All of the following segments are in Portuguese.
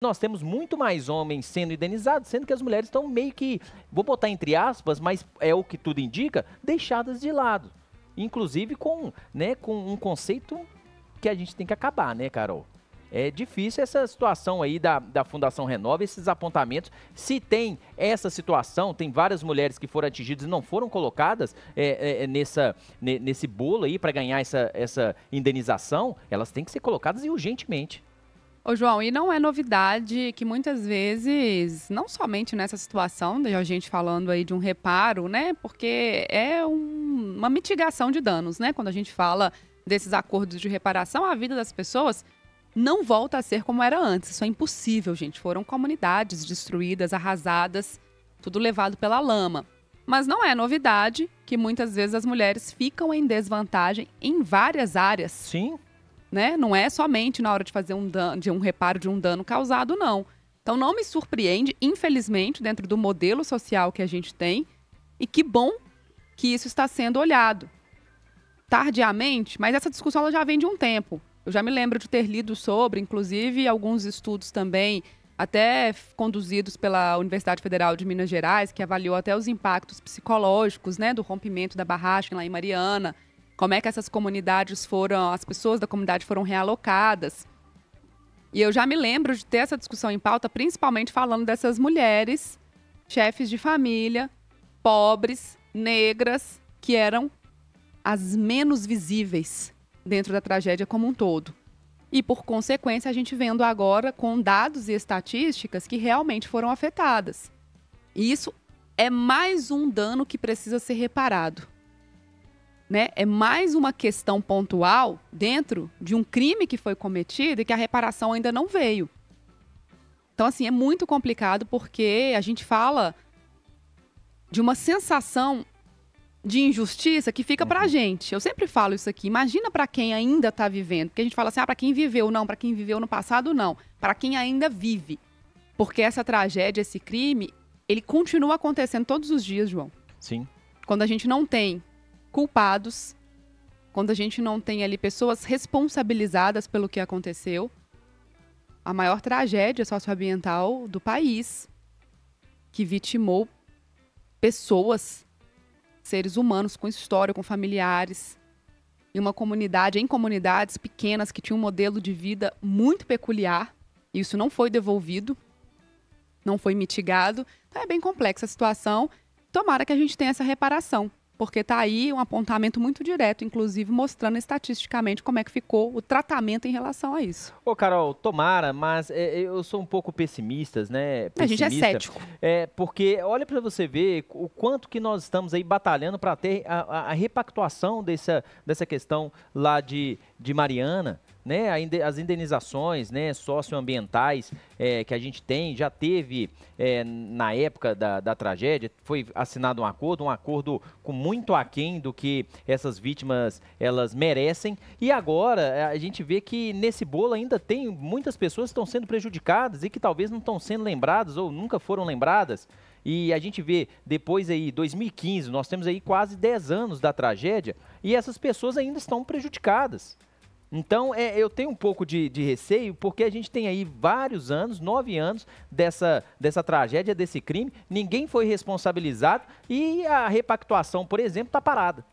Nós temos muito mais homens sendo indenizados, sendo que as mulheres estão meio que, vou botar entre aspas, mas é o que tudo indica, deixadas de lado. Inclusive com, né, com um conceito que a gente tem que acabar, né, Carol? É difícil essa situação aí da Fundação Renova, esses apontamentos. Se tem essa situação, tem várias mulheres que foram atingidas e não foram colocadas nesse bolo aí para ganhar essa indenização, elas têm que ser colocadas e urgentemente. Ô, João, e não é novidade que muitas vezes, não somente nessa situação, a gente falando aí de um reparo, né? Porque é uma mitigação de danos, né? Quando a gente fala desses acordos de reparação, a vida das pessoas não volta a ser como era antes. Isso é impossível, gente. Foram comunidades destruídas, arrasadas, tudo levado pela lama. Mas não é novidade que muitas vezes as mulheres ficam em desvantagem em várias áreas. Sim. Né? Não é somente na hora de fazer um reparo de um dano causado, não. Então não me surpreende, infelizmente, dentro do modelo social que a gente tem, e que bom que isso está sendo olhado. Tardiamente, mas essa discussão ela já vem de um tempo. Eu já me lembro de ter lido sobre, inclusive, alguns estudos também, até conduzidos pela Universidade Federal de Minas Gerais, que avaliou até os impactos psicológicos, né, do rompimento da barragem lá em Mariana. Como é que essas comunidades as pessoas da comunidade foram realocadas. E eu já me lembro de ter essa discussão em pauta, principalmente falando dessas mulheres, chefes de família, pobres, negras, que eram as menos visíveis dentro da tragédia como um todo. E, por consequência, a gente vendo agora com dados e estatísticas que realmente foram afetadas. E isso é mais um dano que precisa ser reparado. Né? É mais uma questão pontual dentro de um crime que foi cometido e que a reparação ainda não veio. Então, assim, é muito complicado porque a gente fala de uma sensação de injustiça que fica pra gente. Eu sempre falo isso aqui. Imagina pra quem ainda está vivendo. Porque a gente fala assim, pra quem viveu, não. Pra quem viveu no passado, não. Pra quem ainda vive. Porque essa tragédia, esse crime, ele continua acontecendo todos os dias, João. Sim. Quando a gente não tem culpados, quando a gente não tem ali pessoas responsabilizadas pelo que aconteceu, a maior tragédia socioambiental do país, que vitimou pessoas, seres humanos com história, com familiares, em uma comunidade, em comunidades pequenas que tinham um modelo de vida muito peculiar, e isso não foi devolvido, não foi mitigado. Então é bem complexa a situação. Tomara que a gente tenha essa reparação. Porque está aí um apontamento muito direto, inclusive mostrando estatisticamente como é que ficou o tratamento em relação a isso. Ô, Carol, tomara, mas eu sou um pouco pessimista, né? A gente é cético. Porque olha para você ver o quanto que nós estamos aí batalhando para ter a repactuação dessa questão lá de Mariana, né? As indenizações, né, socioambientais que a gente tem, já teve na época da tragédia, foi assinado um acordo com muito aquém do que essas vítimas elas merecem, e agora a gente vê que nesse bolo ainda tem muitas pessoas que estão sendo prejudicadas e que talvez não estão sendo lembradas ou nunca foram lembradas. E a gente vê depois aí, 2015, nós temos aí quase 10 anos da tragédia e essas pessoas ainda estão prejudicadas. Então, eu tenho um pouco de receio, porque a gente tem aí vários anos, 9 anos dessa tragédia, desse crime, ninguém foi responsabilizado e a repactuação, por exemplo, está parada.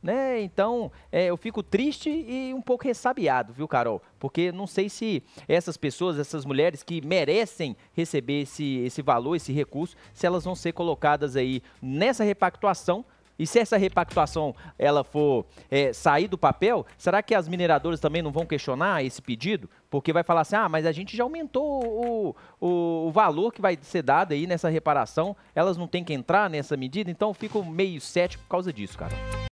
Né? Então, eu fico triste e um pouco ressabiado, viu, Carol? Porque não sei se essas pessoas, essas mulheres que merecem receber esse valor, esse recurso, se elas vão ser colocadas aí nessa repactuação. E se essa repactuação ela for sair do papel, será que as mineradoras também não vão questionar esse pedido? Porque vai falar assim, mas a gente já aumentou o valor que vai ser dado aí nessa reparação, elas não têm que entrar nessa medida, então eu fico meio cético por causa disso, cara.